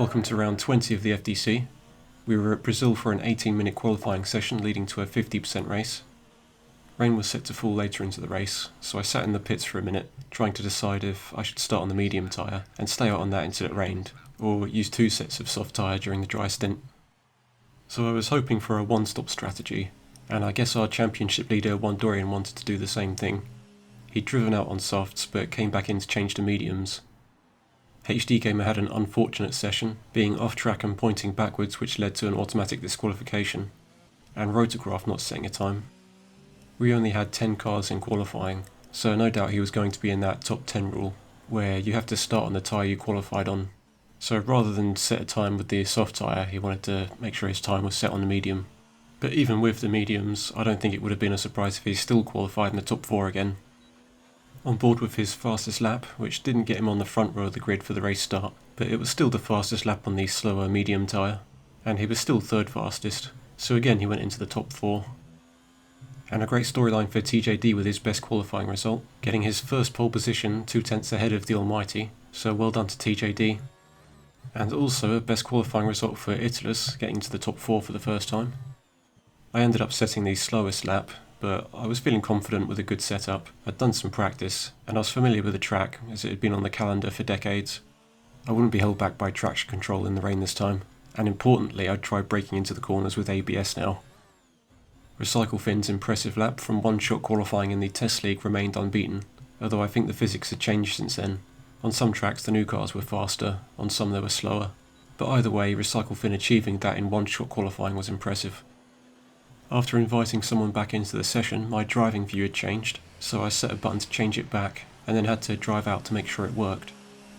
Welcome to round 20 of the FDC. We were at Brazil for an 18-minute qualifying session leading to a 50% race. Rain was set to fall later into the race, so I sat in the pits for a minute, trying to decide if I should start on the medium tyre and stay out on that until it rained, or use 2 sets of soft tyre during the dry stint. So I was hoping for a one-stop strategy, and I guess our championship leader Dorian wanted to do the same thing. He'd driven out on softs but came back in to change to mediums. HD Gamer had an unfortunate session, being off track and pointing backwards, which led to an automatic disqualification, and Rotograph not setting a time. We only had 10 cars in qualifying, so no doubt he was going to be in that top 10 rule, where you have to start on the tyre you qualified on. So rather than set a time with the soft tyre, he wanted to make sure his time was set on the medium. But even with the mediums, I don't think it would have been a surprise if he still qualified in the top 4 again. On board with his fastest lap, which didn't get him on the front row of the grid for the race start, but it was still the fastest lap on the slower medium tyre, and he was still 3rd fastest, so again he went into the top 4. And a great storyline for TJD with his best qualifying result, getting his first pole position 2 tenths ahead of the Almighty, so well done to TJD. And also a best qualifying result for Italus, getting to the top 4 for the first time. I ended up setting the slowest lap, but I was feeling confident with a good setup. I'd done some practice, and I was familiar with the track as it had been on the calendar for decades. I wouldn't be held back by traction control in the rain this time, and importantly I'd try braking into the corners with ABS now. Recycle Finn's impressive lap from one-shot qualifying in the Test League remained unbeaten, although I think the physics had changed since then. On some tracks the new cars were faster, on some they were slower, but either way Recycle Finn achieving that in one-shot qualifying was impressive. After inviting someone back into the session, my driving view had changed, so I set a button to change it back, and then had to drive out to make sure it worked.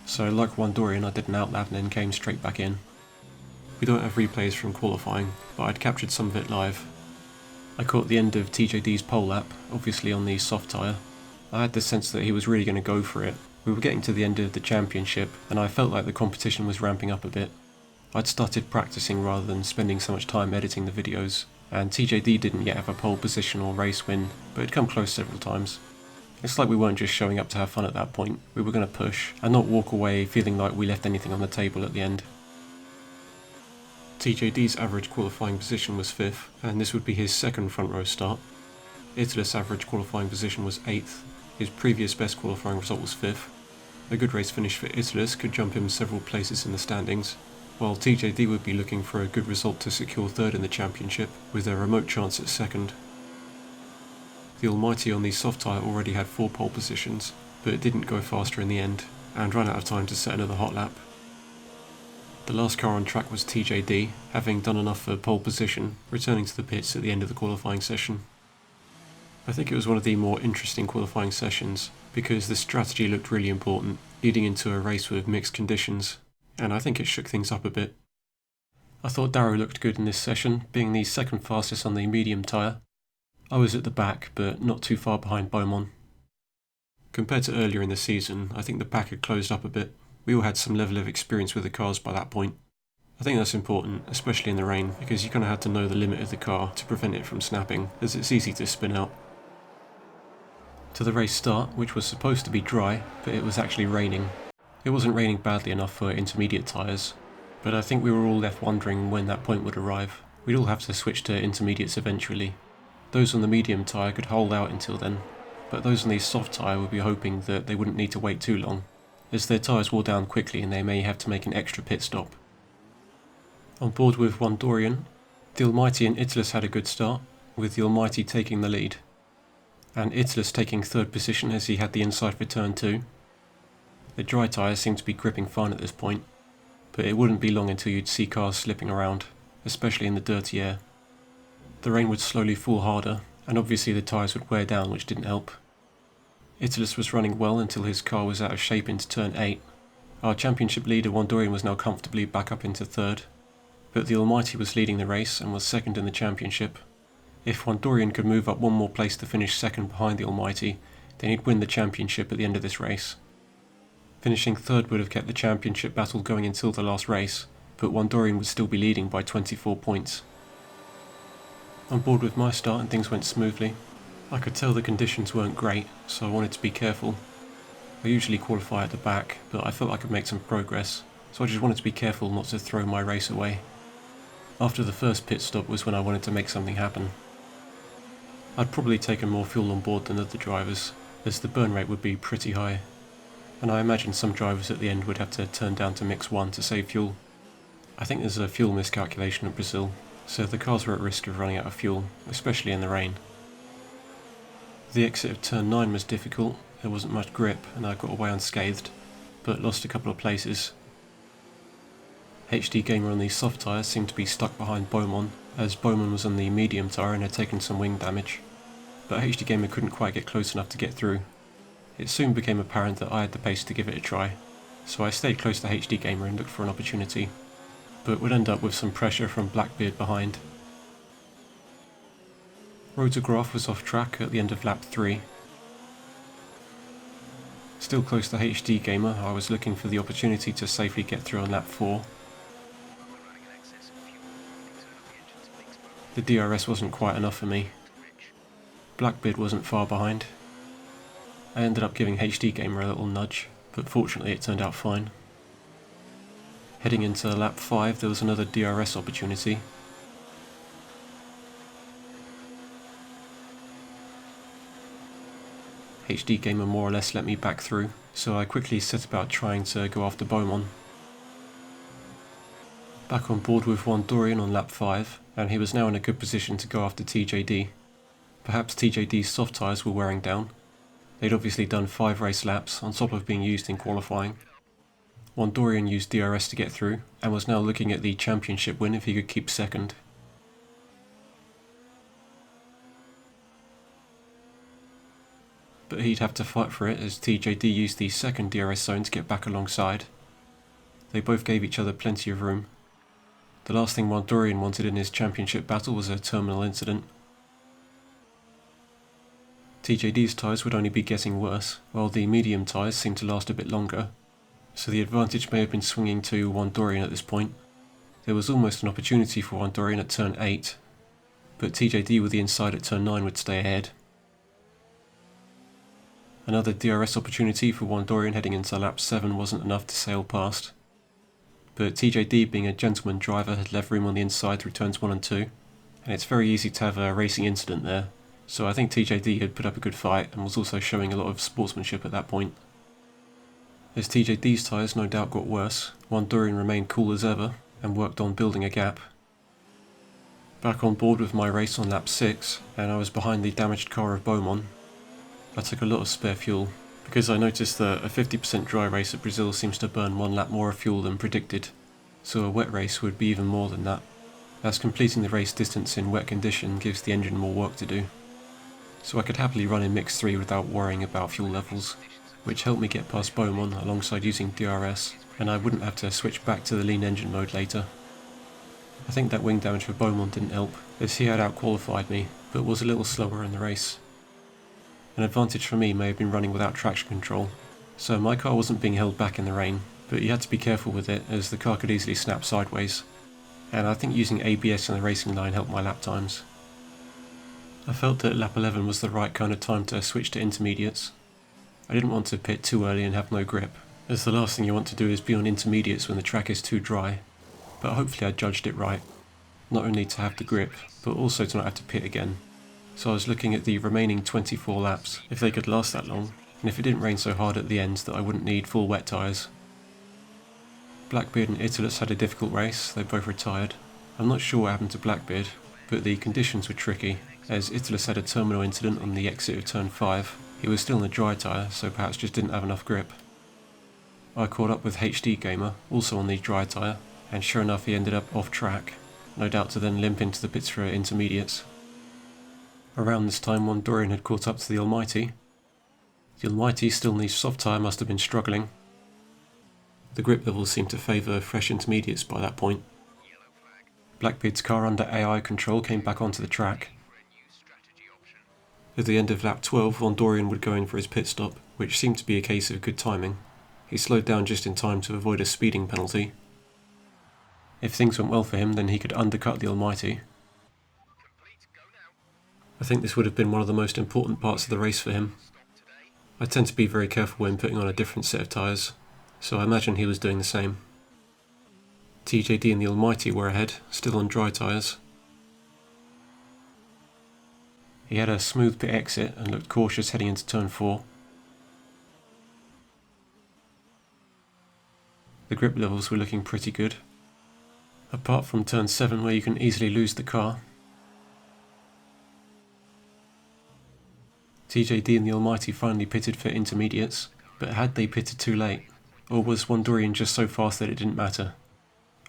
So like Dorian, I did an outlap and then came straight back in. We don't have replays from qualifying, but I'd captured some of it live. I caught the end of TJD's pole lap, obviously on the soft tyre. I had the sense that he was really going to go for it. We were getting to the end of the championship, and I felt like the competition was ramping up a bit. I'd started practicing rather than spending so much time editing the videos, and TJD didn't yet have a pole position or race win, but had come close several times. It's like we weren't just showing up to have fun at that point, we were going to push, and not walk away feeling like we left anything on the table at the end. TJD's average qualifying position was 5th, and this would be his 2nd front row start. Italus' average qualifying position was 8th, his previous best qualifying result was 5th. A good race finish for Italus could jump him several places in the standings, while TJD would be looking for a good result to secure 3rd in the championship, with a remote chance at 2nd. The Almighty on the soft tyre already had 4 pole positions, but it didn't go faster in the end, and ran out of time to set another hot lap. The last car on track was TJD, having done enough for pole position, returning to the pits at the end of the qualifying session. I think it was one of the more interesting qualifying sessions, because the strategy looked really important, leading into a race with mixed conditions, and I think it shook things up a bit. I thought Darrow looked good in this session, being the 2nd fastest on the medium tyre. I was at the back, but not too far behind Beaumont. Compared to earlier in the season, I think the pack had closed up a bit. We all had some level of experience with the cars by that point. I think that's important, especially in the rain, because you kind of had to know the limit of the car to prevent it from snapping, as it's easy to spin out. To the race start, which was supposed to be dry, but it was actually raining. It wasn't raining badly enough for intermediate tyres, but I think we were all left wondering when that point would arrive. We'd all have to switch to intermediates eventually. Those on the medium tyre could hold out until then, but those on the soft tyre would be hoping that they wouldn't need to wait too long, as their tyres wore down quickly and they may have to make an extra pit stop. On board with Dorian, the Almighty and Italus had a good start, with the Almighty taking the lead, and Italus taking 3rd position as he had the inside for turn 2. The dry tyres seemed to be gripping fine at this point, but it wouldn't be long until you'd see cars slipping around, especially in the dirty air. The rain would slowly fall harder, and obviously the tyres would wear down, which didn't help. Italus was running well until his car was out of shape into turn 8. Our championship leader Dorian was now comfortably back up into 3rd, but the Almighty was leading the race and was 2nd in the championship. If Dorian could move up one more place to finish 2nd behind the Almighty, then he'd win the championship at the end of this race. Finishing 3rd would have kept the championship battle going until the last race, but Dorian would still be leading by 24 points. On board with my start and things went smoothly. I could tell the conditions weren't great, so I wanted to be careful. I usually qualify at the back, but I felt I could make some progress, so I just wanted to be careful not to throw my race away. After the first pit stop was when I wanted to make something happen. I'd probably taken more fuel on board than other drivers, as the burn rate would be pretty high, and I imagine some drivers at the end would have to turn down to mix 1 to save fuel. I think there's a fuel miscalculation at Brazil, so the cars were at risk of running out of fuel, especially in the rain. The exit of turn 9 was difficult, there wasn't much grip and I got away unscathed, but lost a couple of places. HD Gamer on the soft tyres seemed to be stuck behind Beaumont, as Beaumont was on the medium tyre and had taken some wing damage, but HD Gamer couldn't quite get close enough to get through. It soon became apparent that I had the pace to give it a try, so I stayed close to HD Gamer and looked for an opportunity, but would end up with some pressure from Blackbeard behind. Rotograph was off track at the end of lap 3. Still close to HD Gamer, I was looking for the opportunity to safely get through on lap 4. The DRS wasn't quite enough for me. Blackbeard wasn't far behind. I ended up giving HD Gamer a little nudge, but fortunately it turned out fine. Heading into lap 5 there was another DRS opportunity. HD Gamer more or less let me back through, so I quickly set about trying to go after Beaumont. Back on board with Dorian on lap 5, and he was now in a good position to go after TJD. Perhaps TJD's soft tyres were wearing down. They'd obviously done 5 race laps on top of being used in qualifying. Dorian used DRS to get through, and was now looking at the championship win if he could keep second. But he'd have to fight for it as TJD used the second DRS zone to get back alongside. They both gave each other plenty of room. The last thing Dorian wanted in his championship battle was a terminal incident. TJD's tyres would only be getting worse, while the medium tyres seemed to last a bit longer, so the advantage may have been swinging to Dorian at this point. There was almost an opportunity for Dorian at turn 8, but TJD with the inside at turn 9 would stay ahead. Another DRS opportunity for Dorian heading into lap 7 wasn't enough to sail past, but TJD, being a gentleman driver, had left room on the inside through turns 1 and 2, and it's very easy to have a racing incident there, so I think TJD had put up a good fight and was also showing a lot of sportsmanship at that point. As TJD's tyres no doubt got worse, Dorian remained cool as ever and worked on building a gap. Back on board with my race on lap 6, and I was behind the damaged car of Beaumont. I took a lot of spare fuel, because I noticed that a 50% dry race at Brazil seems to burn 1 lap more of fuel than predicted, so a wet race would be even more than that, as completing the race distance in wet condition gives the engine more work to do. So I could happily run in mix 3 without worrying about fuel levels, which helped me get past Beaumont alongside using DRS, and I wouldn't have to switch back to the lean engine mode later. I think that wing damage for Beaumont didn't help, as he had out-qualified me, but was a little slower in the race. An advantage for me may have been running without traction control, so my car wasn't being held back in the rain, but you had to be careful with it as the car could easily snap sideways, and I think using ABS in the racing line helped my lap times. I felt that lap 11 was the right kind of time to switch to intermediates. I didn't want to pit too early and have no grip, as the last thing you want to do is be on intermediates when the track is too dry, but hopefully I judged it right, not only to have the grip, but also to not have to pit again. So I was looking at the remaining 24 laps, if they could last that long, and if it didn't rain so hard at the end that I wouldn't need full wet tyres. Blackbeard and Italus had a difficult race, they both retired. I'm not sure what happened to Blackbeard, but the conditions were tricky, as Italus had a terminal incident on the exit of turn 5. He was still in a dry tyre, so perhaps just didn't have enough grip. I caught up with HD Gamer, also on the dry tyre, and sure enough he ended up off track, no doubt to then limp into the pits for intermediates. Around this time Dorian had caught up to the Almighty. The Almighty, still in the soft tyre, must have been struggling. The grip levels seemed to favour fresh intermediates by that point. Blackbeard's car under AI control came back onto the track. At the end of lap 12, Dorian would go in for his pit stop, which seemed to be a case of good timing. He slowed down just in time to avoid a speeding penalty. If things went well for him, then he could undercut the Almighty. I think this would have been one of the most important parts of the race for him. I tend to be very careful when putting on a different set of tyres, so I imagine he was doing the same. TJD and the Almighty were ahead, still on dry tyres. He had a smooth pit exit and looked cautious heading into turn 4. The grip levels were looking pretty good, apart from turn 7 where you can easily lose the car. TJD and the Almighty finally pitted for intermediates, but had they pitted too late? Or was Wandorian just so fast that it didn't matter?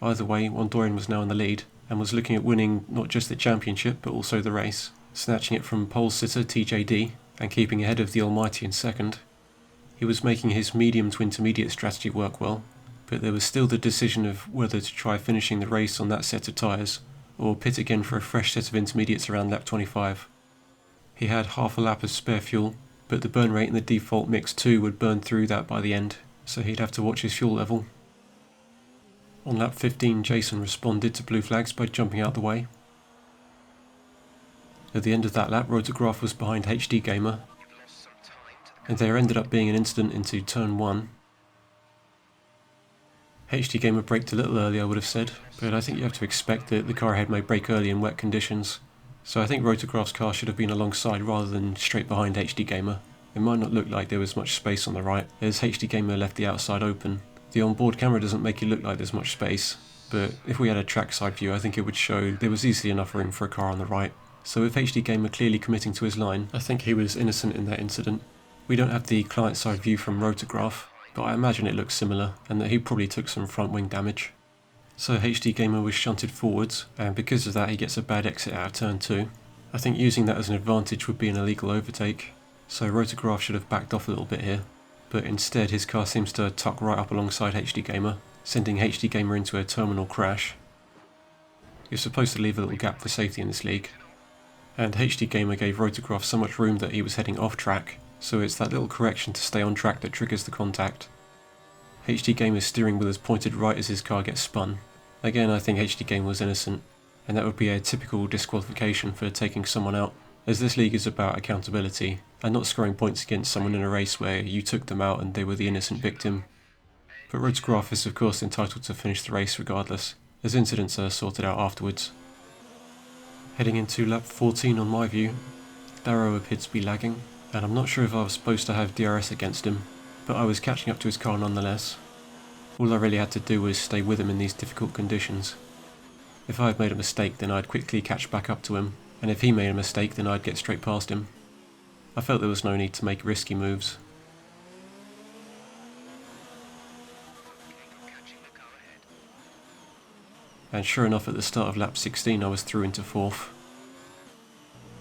Either way, Wandorian was now in the lead, and was looking at winning not just the championship but also the race, snatching it from pole sitter TJD and keeping ahead of the Almighty in second. He was making his medium to intermediate strategy work well, but there was still the decision of whether to try finishing the race on that set of tyres, or pit again for a fresh set of intermediates around lap 25. He had half a lap of spare fuel, but the burn rate in the default mix 2 would burn through that by the end, so he'd have to watch his fuel level. On lap 15, Jason responded to blue flags by jumping out the way. At the end of that lap, Rotograph was behind HD Gamer, and there ended up being an incident into turn 1. HD Gamer braked a little early, I would have said, but I think you have to expect that the car ahead may brake early in wet conditions, so I think Rotograph's car should have been alongside rather than straight behind HD Gamer. It might not look like there was much space on the right, as HD Gamer left the outside open. The onboard camera doesn't make it look like there's much space, but if we had a trackside view I think it would show there was easily enough room for a car on the right. So with HD Gamer clearly committing to his line, I think he was innocent in that incident. We don't have the client side view from Rotograph, but I imagine it looks similar, and that he probably took some front wing damage. So HD Gamer was shunted forwards, and because of that he gets a bad exit out of turn 2. I think using that as an advantage would be an illegal overtake, so Rotograph should have backed off a little bit here, but instead his car seems to tuck right up alongside HD Gamer, sending HD Gamer into a terminal crash. You're supposed to leave a little gap for safety in this league, and HD Gamer gave Rotograph so much room that he was heading off track, so it's that little correction to stay on track that triggers the contact. HD Gamer's steering wheel is pointed right as his car gets spun. Again, I think HD Gamer was innocent, and that would be a typical disqualification for taking someone out, as this league is about accountability, and not scoring points against someone in a race where you took them out and they were the innocent victim. But Rotograph is of course entitled to finish the race regardless, as incidents are sorted out afterwards. Heading into lap 14 on my view, Darrow appeared to be lagging, and I'm not sure if I was supposed to have DRS against him, but I was catching up to his car nonetheless. All I really had to do was stay with him in these difficult conditions. If I had made a mistake then I'd quickly catch back up to him, and if he made a mistake then I'd get straight past him. I felt there was no need to make risky moves. And sure enough, at the start of lap 16 I was through into 4th.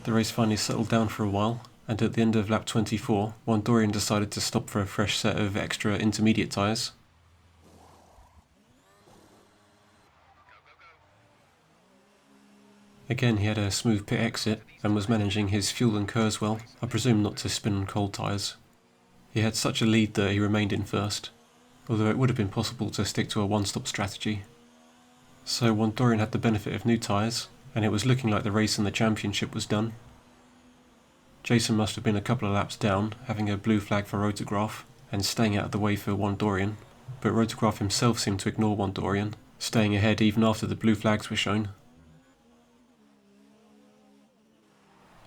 The race finally settled down for a while, and at the end of lap 24, Wandorian decided to stop for a fresh set of extra intermediate tyres. Again he had a smooth pit exit, and was managing his fuel and KERS well, I presume not to spin on cold tyres. He had such a lead that he remained in first, although it would have been possible to stick to a one-stop strategy. So Wandorian had the benefit of new tyres, and it was looking like the race and the championship was done. Jason must have been a couple of laps down, having a blue flag for Rotograph, and staying out of the way for Wandorian, but Rotograph himself seemed to ignore Wandorian, staying ahead even after the blue flags were shown.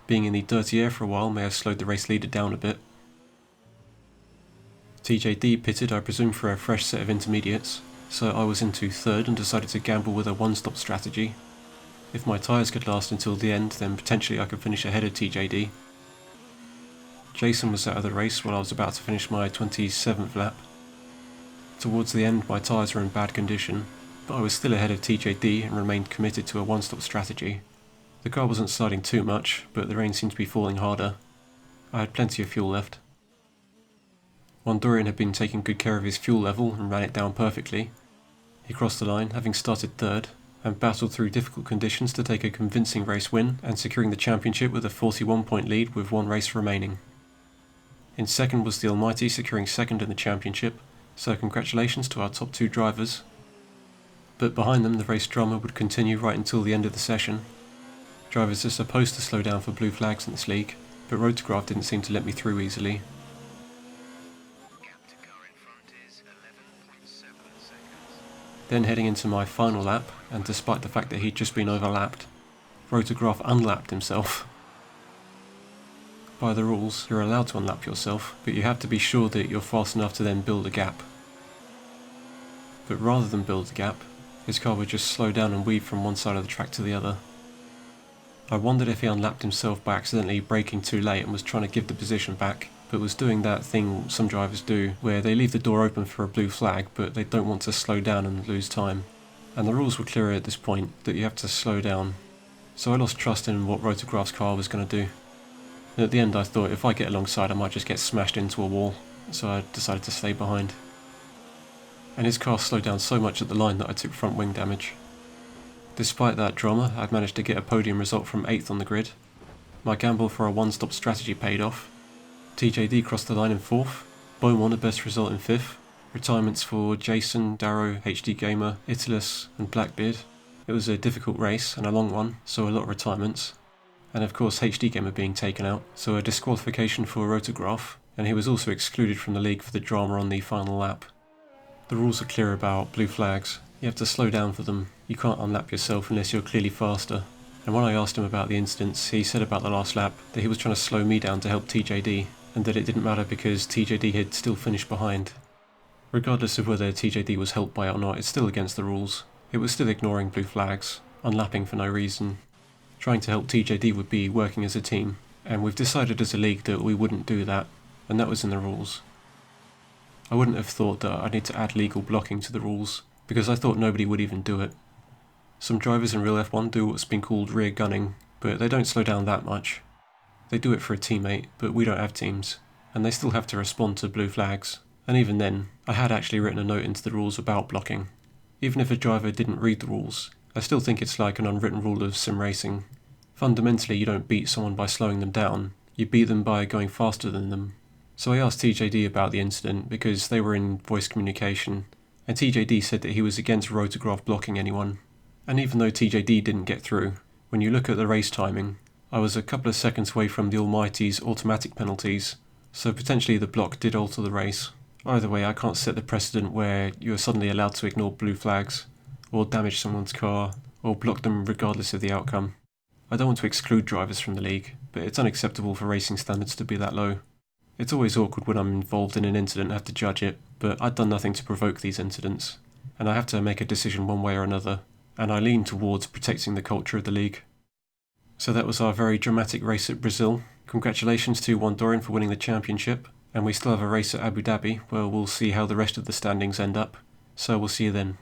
Being in the dirty air for a while may have slowed the race leader down a bit. TJD pitted, I presume, for a fresh set of intermediates, so I was into third and decided to gamble with a one-stop strategy. If my tyres could last until the end, then potentially I could finish ahead of TJD. Jason was out of the race while I was about to finish my 27th lap. Towards the end my tyres were in bad condition, but I was still ahead of TJD and remained committed to a one-stop strategy. The car wasn't sliding too much, but the rain seemed to be falling harder. I had plenty of fuel left. Wandorian had been taking good care of his fuel level and ran it down perfectly. He crossed the line, having started third, and battled through difficult conditions to take a convincing race win and securing the championship with a 41-point lead with one race remaining. In second was the Almighty, securing second in the championship, so congratulations to our top two drivers. But behind them the race drama would continue right until the end of the session. Drivers are supposed to slow down for blue flags in this league, but Rotograph didn't seem to let me through easily. Then heading into my final lap, and despite the fact that he'd just been overlapped, Rotograph unlapped himself. By the rules, you're allowed to unlap yourself, but you have to be sure that you're fast enough to then build a gap. But rather than build a gap, his car would just slow down and weave from one side of the track to the other. I wondered if he unlapped himself by accidentally braking too late and was trying to give the position back, but was doing that thing some drivers do, where they leave the door open for a blue flag, but they don't want to slow down and lose time. And the rules were clearer at this point, that you have to slow down. So I lost trust in what Rotograph's car was going to do. And at the end I thought if I get alongside I might just get smashed into a wall, so I decided to stay behind. And his car slowed down so much at the line that I took front wing damage. Despite that drama, I'd managed to get a podium result from 8th on the grid. My gamble for a one-stop strategy paid off. TJD crossed the line in 4th, Beaumont a best result in 5th, retirements for Jason, Darrow, HD Gamer, Italus and Blackbeard. It was a difficult race and a long one, so a lot of retirements. And of course HD Gamer being taken out, so a disqualification for Rotograph, and he was also excluded from the league for the drama on the final lap. The rules are clear about blue flags. You have to slow down for them. You can't unlap yourself unless you're clearly faster. And when I asked him about the incidents, he said about the last lap that he was trying to slow me down to help TJD, and that it didn't matter because TJD had still finished behind. Regardless of whether TJD was helped by it or not, it's still against the rules. It was still ignoring blue flags, unlapping for no reason. Trying to help TJD would be working as a team, and we've decided as a league that we wouldn't do that, and that was in the rules. I wouldn't have thought that I'd need to add legal blocking to the rules, because I thought nobody would even do it. Some drivers in real F1 do what's been called rear gunning, but they don't slow down that much. They do it for a teammate, but we don't have teams, and they still have to respond to blue flags. And even then, I had actually written a note into the rules about blocking. Even if a driver didn't read the rules, I still think it's like an unwritten rule of SimRacing. Fundamentally, you don't beat someone by slowing them down, you beat them by going faster than them. So I asked TJD about the incident because they were in voice communication, and TJD said that he was against Rotograph blocking anyone. And even though TJD didn't get through, when you look at the race timing, I was a couple of seconds away from the Almighty's automatic penalties, so potentially the block did alter the race. Either way, I can't set the precedent where you are suddenly allowed to ignore blue flags, or damage someone's car, or block them regardless of the outcome. I don't want to exclude drivers from the league, but it's unacceptable for racing standards to be that low. It's always awkward when I'm involved in an incident and have to judge it, but I'd done nothing to provoke these incidents, and I have to make a decision one way or another, and I lean towards protecting the culture of the league. So that was our very dramatic race at Brazil. Congratulations to Wandorian for winning the championship, and we still have a race at Abu Dhabi where we'll see how the rest of the standings end up, so we'll see you then.